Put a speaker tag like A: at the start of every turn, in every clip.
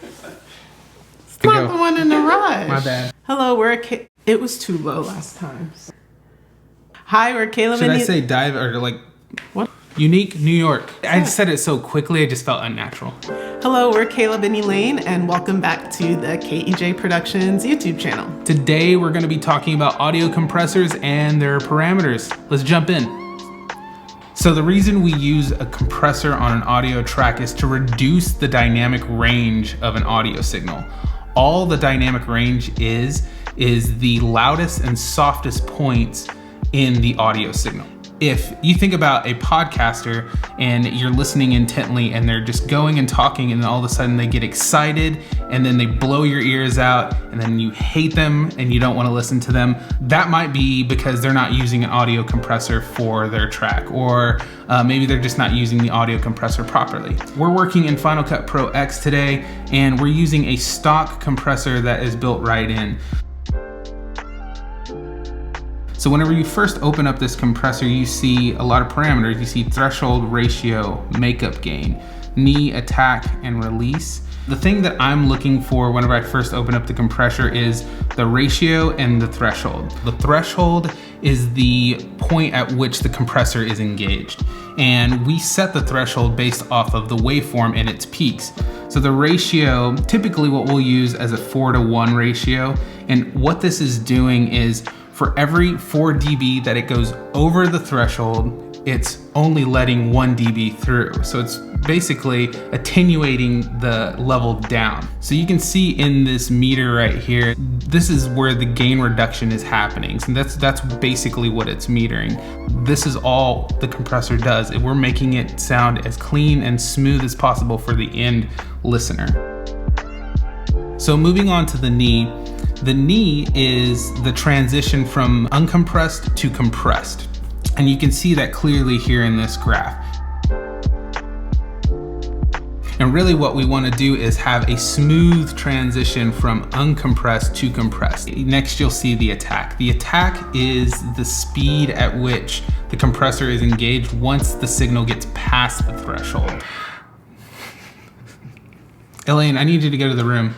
A: It's not the one in the rush.
B: My bad.
A: Hello, we're it was too low last time. Hi, we're Caleb.
B: Should I say dive or like
A: what?
B: Unique New York. I said it so quickly, I just felt unnatural.
A: Hello, we're Caleb and Elaine, and welcome back to the KEJ Productions YouTube channel.
B: Today, we're gonna be talking about audio compressors and their parameters. Let's jump in. So the reason we use a compressor on an audio track is to reduce the dynamic range of an audio signal. All the dynamic range is the loudest and softest points in the audio signal. If you think about a podcaster and you're listening intently and they're just going and talking and then all of a sudden they get excited and then they blow your ears out and then you hate them and you don't want to listen to them, that might be because they're not using an audio compressor for their track, or maybe they're just not using the audio compressor properly. We're working in Final Cut Pro X today and we're using a stock compressor that is built right in. So whenever you first open up this compressor, you see a lot of parameters. You see threshold, ratio, makeup gain, knee, attack, and release. The thing that I'm looking for whenever I first open up the compressor is the ratio and the threshold. The threshold is the point at which the compressor is engaged. And we set the threshold based off of the waveform and its peaks. So the ratio, typically what we'll use as a 4:1 ratio. And what this is doing is for every 4 dB that it goes over the threshold, it's only letting 1 dB through. So it's basically attenuating the level down. So you can see in this meter right here, this is where the gain reduction is happening. So that's basically what it's metering. This is all the compressor does. We're making it sound as clean and smooth as possible for the end listener. So moving on to the knee. The knee is the transition from uncompressed to compressed. And you can see that clearly here in this graph. And really what we want to do is have a smooth transition from uncompressed to compressed. Next, you'll see the attack. The attack is the speed at which the compressor is engaged once the signal gets past the threshold. Elaine, I need you to go to the room.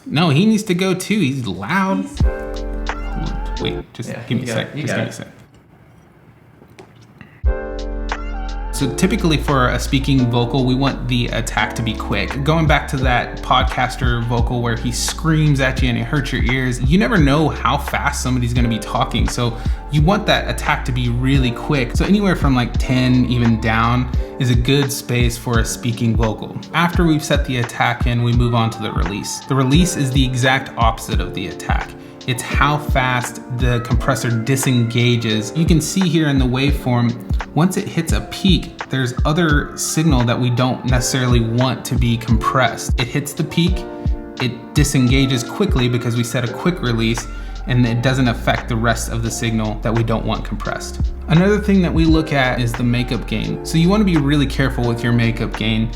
B: No, he needs to go too. He's loud. Wait, just give me a sec. Just give me a sec. So typically for a speaking vocal, we want the attack to be quick. Going back to that podcaster vocal where he screams at you and it hurts your ears, you never know how fast somebody's gonna be talking. So you want that attack to be really quick. So anywhere from like 10 even down is a good space for a speaking vocal. After we've set the attack in, we move on to the release. The release is the exact opposite of the attack. It's how fast the compressor disengages. You can see here in the waveform, once it hits a peak, there's other signal that we don't necessarily want to be compressed. It hits the peak, it disengages quickly because we set a quick release, and it doesn't affect the rest of the signal that we don't want compressed. Another thing that we look at is the makeup gain. So you want to be really careful with your makeup gain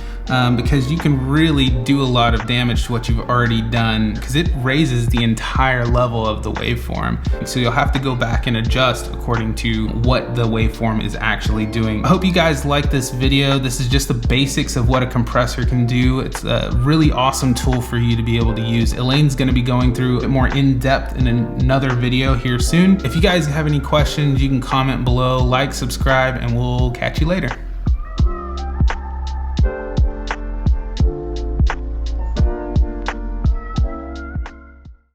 B: because you can really do a lot of damage to what you've already done because it raises the entire level of the waveform. So you'll have to go back and adjust according to what the waveform is actually doing. I hope you guys like this video. This is just the basics of what a compressor can do. It's a really awesome tool for you to be able to use. Elaine's going to be going through it more in depth in another video here soon. If you guys have any questions, you can comment below, like, subscribe, and we'll catch you later.